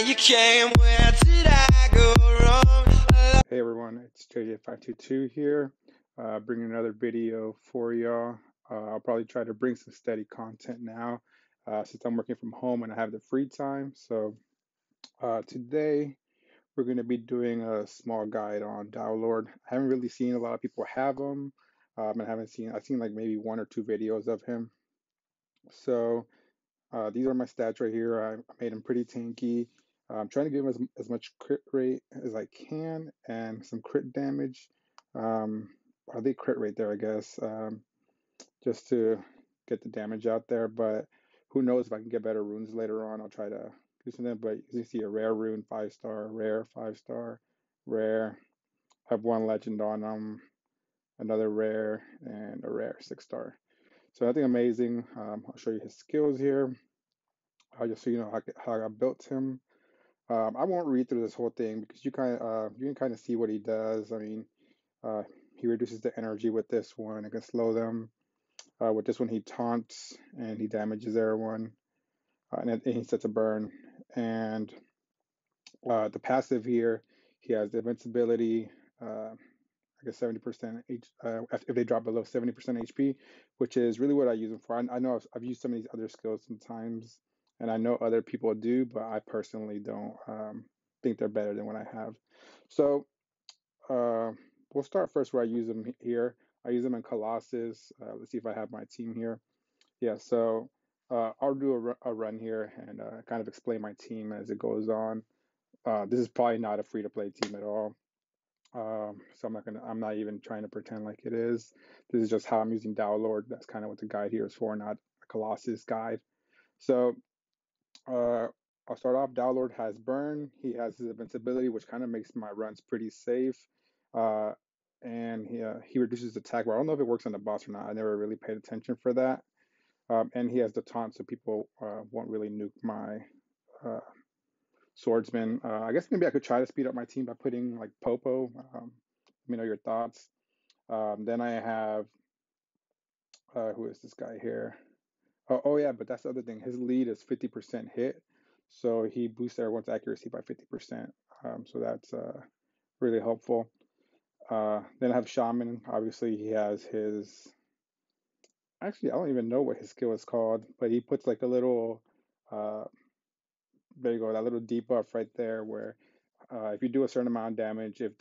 you came, where did I go wrong? Hey everyone, it's JJ522 here, bringing another video for y'all. I'll probably try to bring some steady content now, since I'm working from home and I have the free time. So today we're going to be doing a small guide on DAOlord. I haven't really seen a lot of people have them, and I've seen like maybe one or two videos of him. So these are my stats right here. I made him pretty tanky. I'm trying to give him as much crit rate as I can and some crit damage. I think crit rate there, I guess, just to get the damage out there. But who knows if I can get better runes later on. I'll try to do something. But you see a rare rune, 5-star, rare, 5-star, rare. Have one legend on them, another rare, and a rare 6-star. So nothing amazing. I'll show you his skills here. Just so you know how I built him. I won't read through this whole thing because you can kind of see what he does. I mean, uh, he reduces the energy with this one. It can slow them. With this one, he taunts and he damages everyone, and he sets a burn. And the passive here, he has the invincibility. I guess 70% if they drop below 70% HP, which is really what I use them for. I know I've used some of these other skills sometimes, and I know other people do, but I personally don't think they're better than what I have. So uh, we'll start first where I use them here. I use them in Colossus. Let's see if I have my team here. Yeah, so I'll do a run here and kind of explain my team as it goes on. This is probably not a free-to-play team at all. So I'm not even trying to pretend like it is. This is just how I'm using DAOlord. That's kind of what the guide here is for, not a Colossus guide. So I'll start off. DAOlord has burn. He has his invincibility, which kind of makes my runs pretty safe. And he reduces attack bar. I don't know if it works on the boss or not. I never really paid attention for that. And he has the taunt, so people won't really nuke my swordsman. I guess maybe I could try to speed up my team by putting like Popo. Let me know your thoughts. Then I have who is this guy here? Oh yeah, but that's the other thing. His lead is 50% hit, so he boosts everyone's accuracy by 50%. So that's really helpful. Then I have Shaman. Obviously, he has his. Actually, I don't even know what his skill is called, but he puts like a little. Uh, there you go, that little debuff right there, where if you do a certain amount of damage, if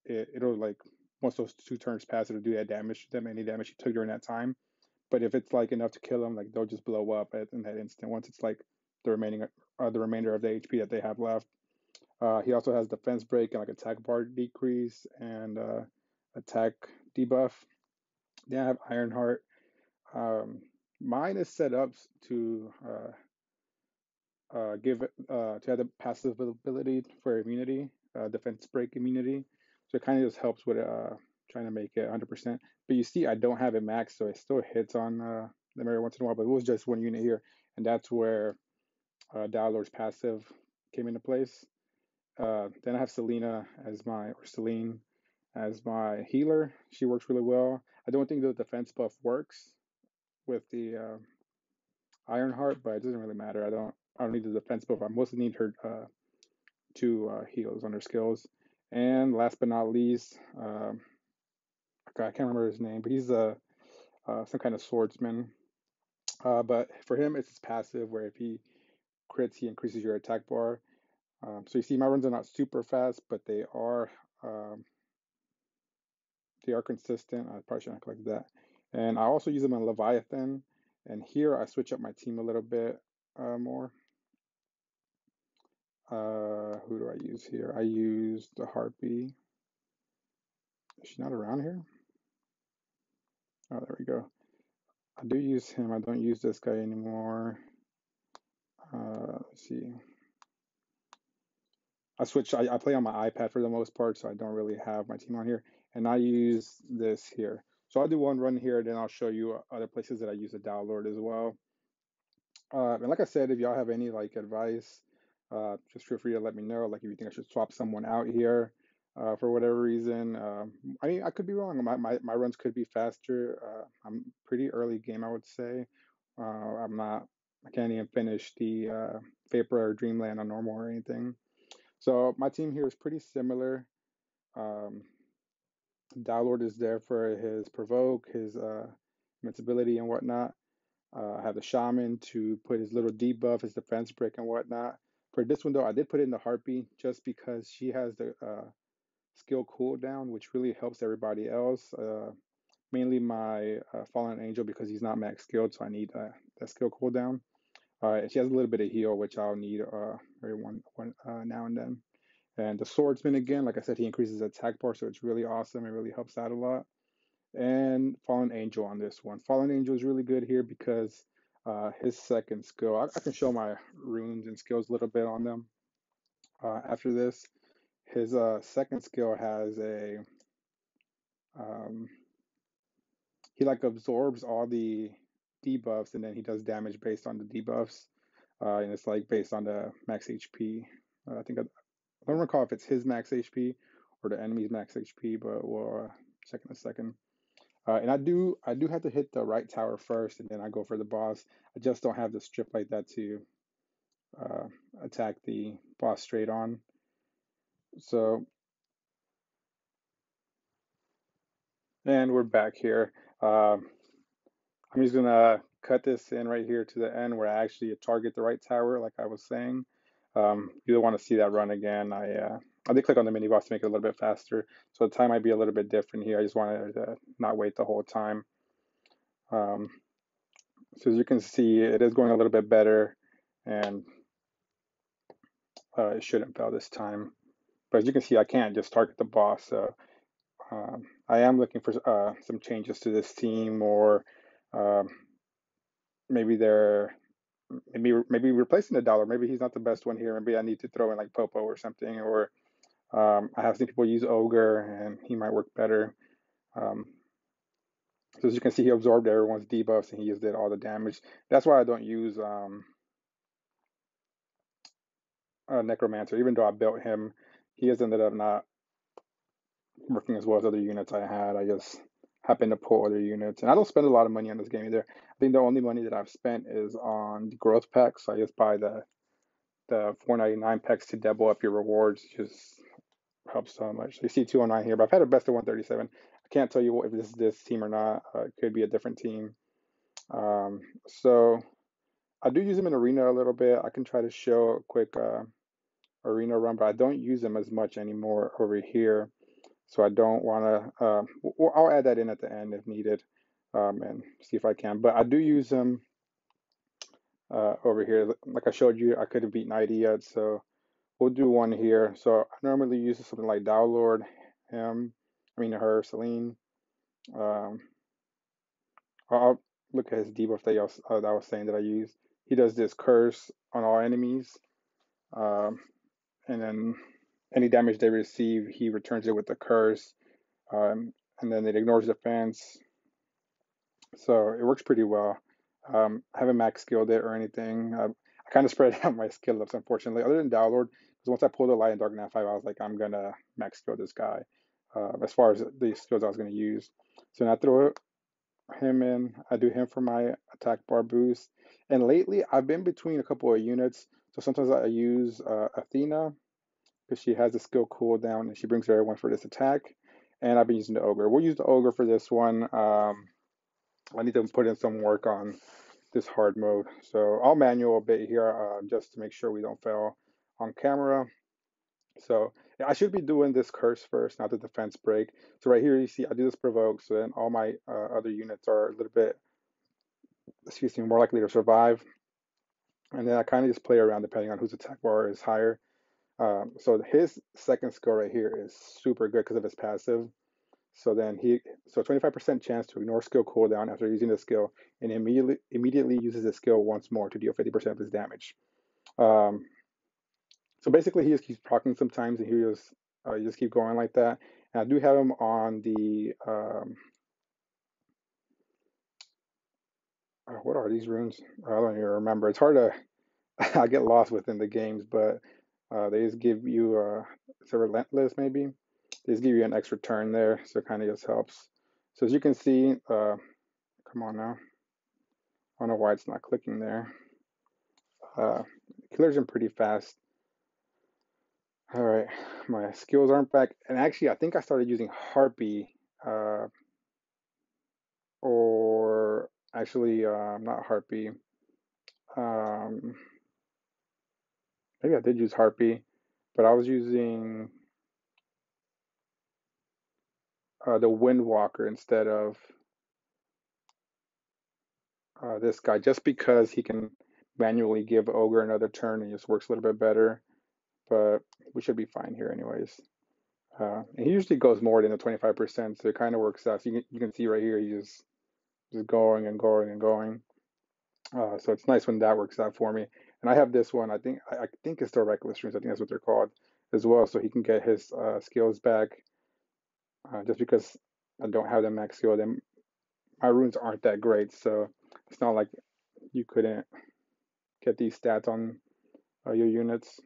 it'll like once those 2 turns pass, it'll do that damage to them, any damage you took during that time. But if it's like enough to kill them, like they'll just blow up in that instant. Once it's like the remainder of the HP that they have left. He also has defense break and like attack bar decrease and attack debuff. Then I have Ironheart. Um, Mine is set up to to have the passive ability for immunity, defense break immunity. So it kind of just helps with trying to make it 100%. But you see, I don't have it maxed, so it still hits on them every once in a while. But it was just one unit here, and that's where DAOlord's passive came into place. Then I have Celine as my healer. She works really well. I don't think the defense buff works with the Ironheart, but it doesn't really matter. I don't need the defense buff. I mostly need her 2 heals on her skills. And last but not least, I can't remember his name, but he's some kind of swordsman. But for him, it's his passive where if he crits, he increases your attack bar. So you see, my runs are not super fast, but um, they are consistent. I probably shouldn't collect that. And I also use them on Leviathan. And here I switch up my team a little bit more. Who do I use here? I use the Harpy. Is she not around here? Oh, there we go. I do use him. I don't use this guy anymore. Let's see. I play on my iPad for the most part, so I don't really have my team on here. And I use this here. So I'll do one run here, then I'll show you other places that I use the DAOlord as well. And like I said, if y'all have any like advice, just feel free to let me know. Like if you think I should swap someone out here for whatever reason. I mean, I could be wrong. My runs could be faster. I'm pretty early game, I would say. I'm not I can't even finish the Vapor or Dreamland on normal or anything. So my team here is pretty similar. Um, Downlord is there for his provoke, his invincibility and whatnot. I have the shaman to put his little debuff, his defense brick and whatnot. For this one though, I did put in the harpy just because she has the skill cooldown, which really helps everybody else. Mainly my fallen angel because he's not max skilled, so I need that skill cooldown. She has a little bit of heal, which I'll need every one now and then. And the swordsman again, like I said, he increases attack bar, so it's really awesome. It really helps out a lot. And fallen angel on this one. Fallen angel is really good here because his second skill. I can show my runes and skills a little bit on them after this. His second skill has a he like absorbs all the debuffs and then he does damage based on the debuffs. And it's like based on the max HP. I think I don't recall if it's his max HP or the enemy's max HP, but we'll check in a second. And I do have to hit the right tower first, and then I go for the boss. I just don't have the strip like that to uh, attack the boss straight on. So, and we're back here. I'm just gonna cut this in right here to the end where I actually target the right tower, like I was saying. You don't want to see that run again. I did click on the mini boss to make it a little bit faster, so the time might be a little bit different here. I just wanted to not wait the whole time. Um, so as you can see, it is going a little bit better, and it shouldn't fail this time. But as you can see, I can't just target the boss. So I am looking for some changes to this team, or um, maybe they're maybe replacing the dollar. Maybe he's not the best one here. Maybe I need to throw in like Popo or something. Or I have seen people use Ogre, and he might work better. Um, so as you can see, he absorbed everyone's debuffs, and he just did all the damage. That's why I don't use Necromancer. Even though I built him, he has ended up not working as well as other units I had. I just happen to pull other units, and I don't spend a lot of money on this game either. I think the only money that I've spent is on the growth packs. So I just buy the 4.99 packs to double up your rewards. Just helps so much. You see 209 here, but I've had a best of 137. I can't tell you if this is this team or not. It could be a different team. So I do use them in arena a little bit. I can try to show a quick arena run, but I don't use them as much anymore over here. So I don't want to, I'll add that in at the end if needed, and see if I can. But I do use them over here. Like I showed you, I couldn't beat 90 yet, so we'll do one here. So I normally use something like Downlord, her, Celine. Um, I'll look at his debuff that I was saying that I use. He does this curse on all enemies, um, and then any damage they receive, he returns it with the curse, and then it ignores defense. So it works pretty well. I haven't max skilled it or anything. I kind of spread out my skill ups, unfortunately, other than Downlord, because once I pulled the Light and Dark Nat 5, I was like, I'm going to max skill this guy as far as the skills I was going to use. So now I throw him in. I do him for my attack bar boost. And lately, I've been between a couple of units. So sometimes I use Athena because she has a skill cooldown and she brings everyone for this attack. And I've been using the Ogre. We'll use the Ogre for this one. I need to put in some work on this hard mode. So I'll manual a bit here just to make sure we don't fail on camera. So yeah, I should be doing this curse first, not the defense break. So right here you see I do this provoke, so then all my other units are a little bit, excuse me, more likely to survive. And then I kind of just play around depending on whose attack bar is higher. So his second skill right here is super good because of his passive. So then 25% chance to ignore skill cooldown after using the skill, and immediately uses the skill once more to deal 50% of his damage. Um, so basically, he just keeps proccing sometimes, and he just keep going like that. And I do have him on the what are these runes? I don't even remember. It's hard to I get lost within the games, but they just give you it's a relentless maybe. They just give you an extra turn there, so it kind of just helps. So as you can see, come on now. I don't know why it's not clicking there. Killer's in pretty fast. All right, my skills aren't back. And actually, I think I started using Harpy, uh, or actually, not Harpy. Um, Maybe I did use Harpy, but I was using the Windwalker instead of this guy, just because he can manually give Ogre another turn and just works a little bit better. But we should be fine here anyways. And he usually goes more than the 25%, so it kind of works out. So you can see right here, he's just going and going and going. So it's nice when that works out for me. And I have this one. I think it's the Reckless Runes. I think that's what they're called as well. So he can get his skills back. Just because I don't have the max skill, then my runes aren't that great. So it's not like you couldn't get these stats on your units.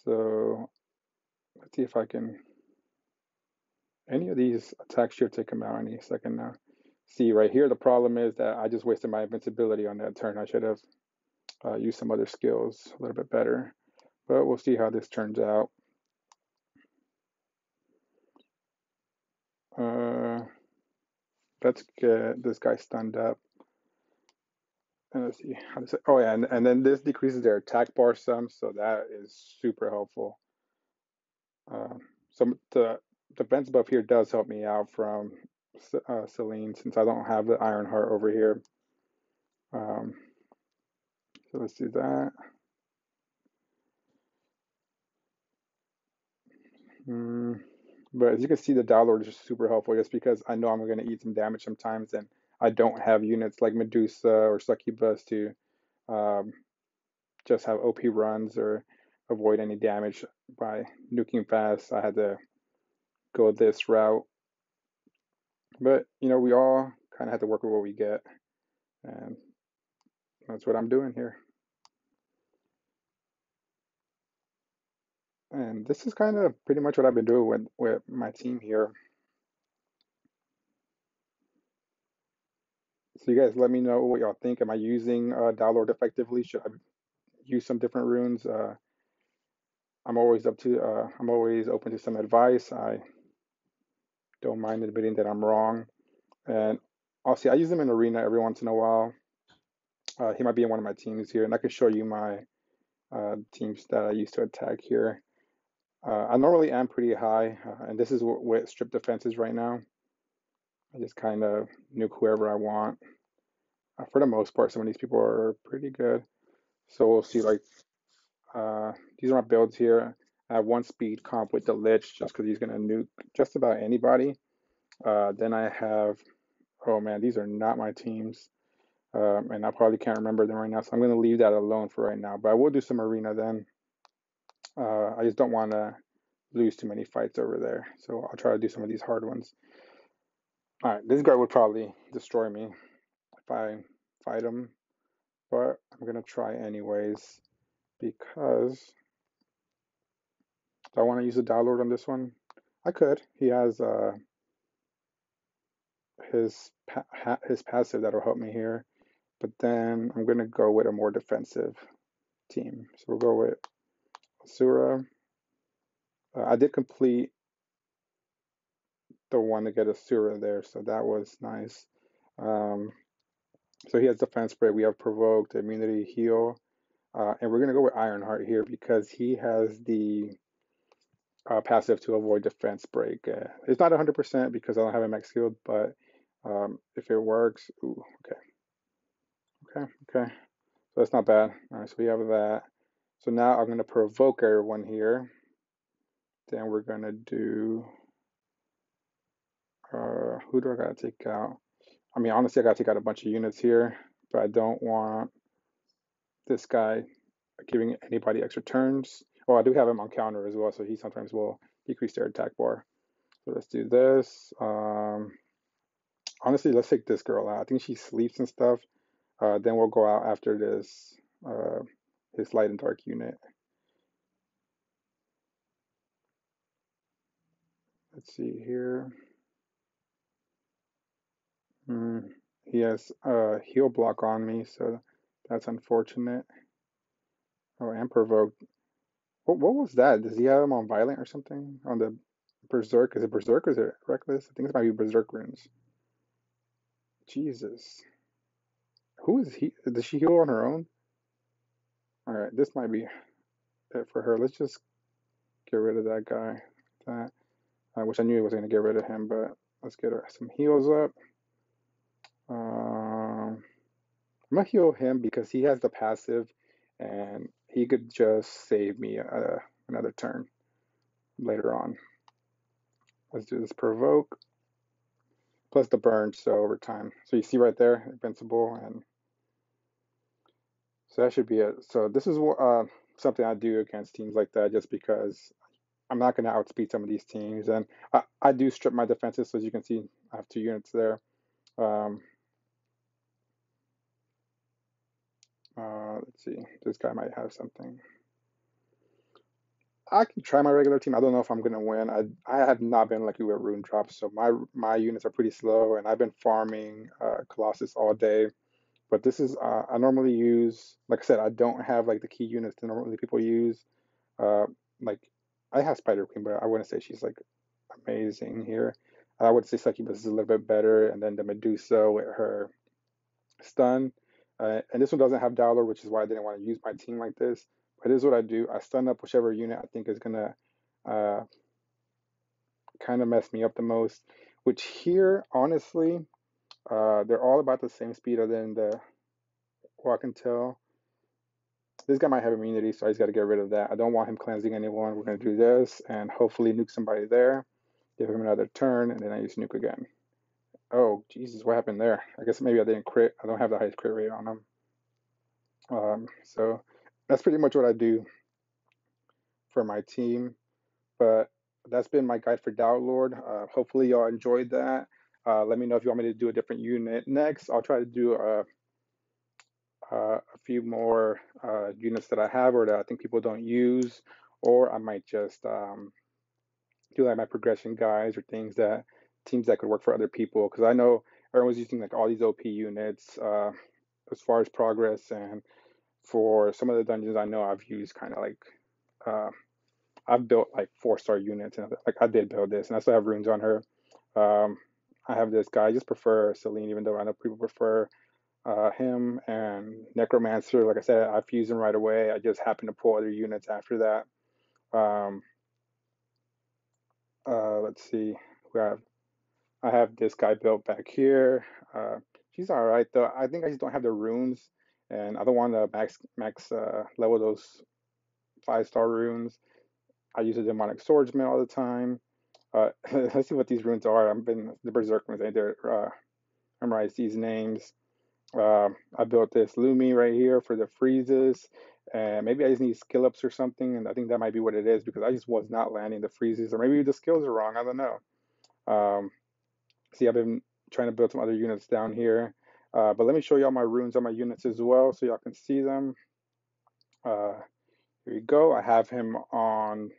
So let's see if I can. Any of these attacks should take him out any second now. See right here, the problem is that I just wasted my invincibility on that turn. I should have used some other skills a little bit better. But we'll see how this turns out. Uh, let's get this guy stunned up. And let's see how this. Oh yeah, and then this decreases their attack bar some, so that is super helpful. So the defense buff here does help me out from Celine, since I don't have the Iron Heart over here. Um, so let's do that. But as you can see, the download is super helpful, just because I know I'm going to eat some damage sometimes, and I don't have units like Medusa or Succubus to um, just have OP runs or avoid any damage by nuking fast. I had to go this route. But, we all kind of have to work with what we get. And that's what I'm doing here. And this is kind of pretty much what I've been doing with my team here. So you guys let me know what y'all think. Am I using Downlord effectively? Should I use some different runes? I'm always open to some advice. I don't mind admitting that I'm wrong. And also, I use them in arena every once in a while. He might be in one of my teams here, and I can show you my teams that I used to attack here. I normally am pretty high, and this is what strip defense is right now. I just kind of nuke whoever I want. For the most part, some of these people are pretty good. So we'll see, like, these are my builds here. I have one speed comp with the Lich, just because he's going to nuke just about anybody. Then I have, oh man, these are not my teams. And I probably can't remember them right now, so I'm going to leave that alone for right now. But I will do some arena then. I just don't want to lose too many fights over there, so I'll try to do some of these hard ones. All right, this guy would probably destroy me if I fight him, but I'm going to try anyways, because do I want to use a Downlord on this one? I could. He has his passive that'll help me here, but then I'm going to go with a more defensive team. So we'll go with Asura. I did complete the one to get Asura there, so that was nice. So he has defense break. We have provoked, immunity, heal, and we're gonna go with Ironheart here because he has the passive to avoid defense break. It's not 100% because I don't have a max shield, but if it works, ooh, okay. So that's not bad. All right, so we have that. So now I'm gonna provoke everyone here. Then we're gonna do. Who do I gotta take out? I mean, honestly, I gotta take out a bunch of units here, but I don't want this guy giving anybody extra turns. Oh, I do have him on counter as well, so he sometimes will decrease their attack bar. So let's do this. Honestly, let's take this girl out. I think she sleeps and stuff. Then we'll go out after this, his light and dark unit. Let's see here. He has heal block on me, so That's unfortunate. Oh, and provoked. What was that? Does he have him on violent or something? On the berserk? Is it berserk or is it reckless? I think it might be berserk runes. Jesus. Who is he? Does she heal on her own? All right, this might be it for her. Let's just get rid of that guy. That I wish I knew I was gonna get rid of him, but let's get her some heals up. I'm gonna heal him because he has the passive, and he could just save me another turn later on. Let's do this provoke plus the burn, so over time. So you see right there, invincible, and so that should be it. So this is something I do against teams like that, just because I'm not going to outspeed some of these teams, and I do strip my defenses. So as you can see, I have 2 units there. Um, let's see, this guy might have something. I can try my regular team. I don't know if I'm gonna win. I have not been lucky with rune drops, so my units are pretty slow, and I've been farming Colossus all day. But this is I normally use, like I said, I don't have like the key units that normally people use. Uh, like I have Spider Queen, but I wouldn't say she's like amazing here. I would say Succubus is a little bit better, and then the Medusa with her stun. And this one doesn't have Dowler, which is why I didn't want to use my team like this. But this is what I do. I stun up whichever unit I think is gonna uh, kind of mess me up the most. Which here, honestly, they're all about the same speed other than the walk and tell. This guy might have immunity, so I just got to get rid of that. I don't want him cleansing anyone. We're going to do this and hopefully nuke somebody there. Give him another turn, and then I use nuke again. Oh, Jesus, what happened there? I guess maybe I didn't crit. I don't have the highest crit rate on him. So that's pretty much what I do for my team. But that's been my guide for Doubt Lord. Hopefully y'all enjoyed that. Let me know if you want me to do a different unit next. I'll try to do a few more units that I have or that I think people don't use, or I might just do like my progression guides or things that teams that could work for other people, because I know everyone's using like all these OP units as far as progress, and for some of the dungeons I know I've used kind of like uh, I've built like 4-star units, and like I did build this and I still have runes on her. um, I have this guy. I just prefer Celine, even though I know people prefer him and Necromancer. Like I said, I fused him right away. I just happened to pull other units after that. Let's see. We have I have this guy built back here. Uh, she's all right though. I think I just don't have the runes, and I don't want to max level those 5-star runes. I use a demonic swordsman all the time. Let's see what these runes are. I've been the berserk runes. I need to memorize these names. I built this Lumi right here for the freezes, and maybe I just need skill ups or something, and I think that might be what it is because I just was not landing the freezes, or maybe the skills are wrong. I don't know. Um, See, I've been trying to build some other units down here, but let me show y'all my runes on my units as well, so y'all can see them. Uh, here we go. I have him on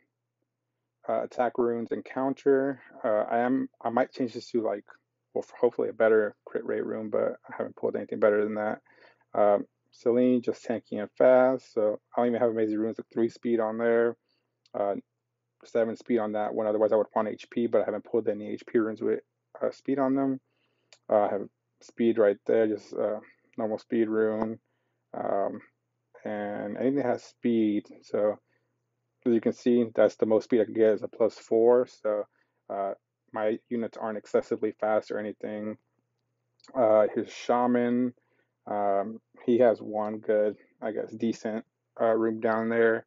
attack runes and counter. I might change this to like, well, hopefully a better crit rate rune, but I haven't pulled anything better than that. Celine, just tanky and fast. So I don't even have amazing runes with 3 speed on there. 7 speed on that one. Otherwise, I would want HP, but I haven't pulled any HP runes with speed on them. I have speed right there, just normal speed rune. Um, and anything that has speed. So as you can see, that's the most speed I can get is a +4. So uh, my units aren't excessively fast or anything. His shaman, he has one good, I guess, decent room down there.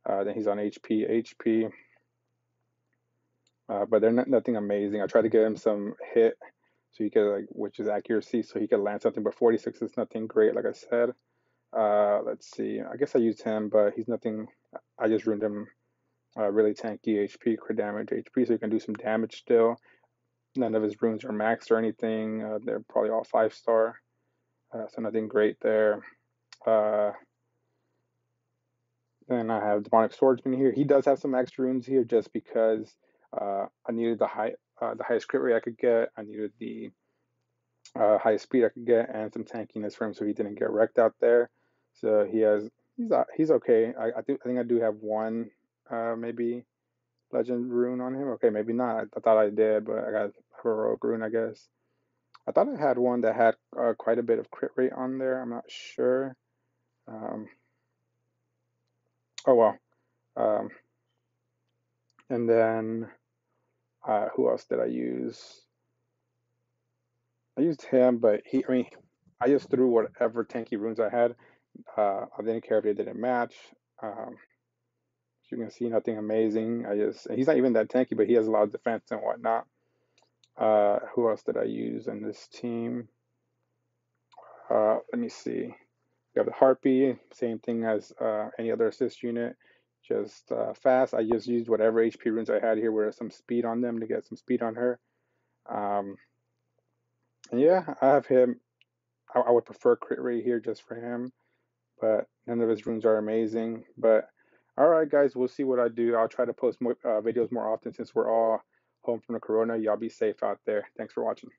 Then he's on HP, but they're nothing amazing. I tried to get him some hit, so he could like, which is accuracy, so he could land something. But 46 is nothing great, like I said. Let's see. I guess I used him, but he's nothing. I just ruined him. Really tanky HP, crit damage HP, so he can do some damage still. None of his runes are maxed or anything. They're probably all 5-star, so nothing great there. Then I have Demonic Swordsman here. He does have some extra runes here just because I needed the highest crit rate I could get. I needed the highest speed I could get and some tankiness for him so he didn't get wrecked out there. So he's okay. I think I do have one maybe legend rune on him. Okay, maybe not. I thought I did, but I got heroic rune, I guess. I thought I had one that had quite a bit of crit rate on there. I'm not sure. Um, oh well. Um, and then who else did I use? I used him, but I mean, I just threw whatever tanky runes I had. I didn't care if they didn't match. Um, as you can see, nothing amazing. He's not even that tanky, but he has a lot of defense and whatnot. Who else did I use in this team? Let me see. We have the Harpy, same thing as any other assist unit, just fast. I just used whatever HP runes I had here with some speed on them to get some speed on her. Um, and yeah, I have him. I would prefer crit rate here just for him, but none of his runes are amazing. But all right, guys, we'll see what I do. I'll try to post more videos more often since we're all home from the corona. Y'all be safe out there. Thanks for watching.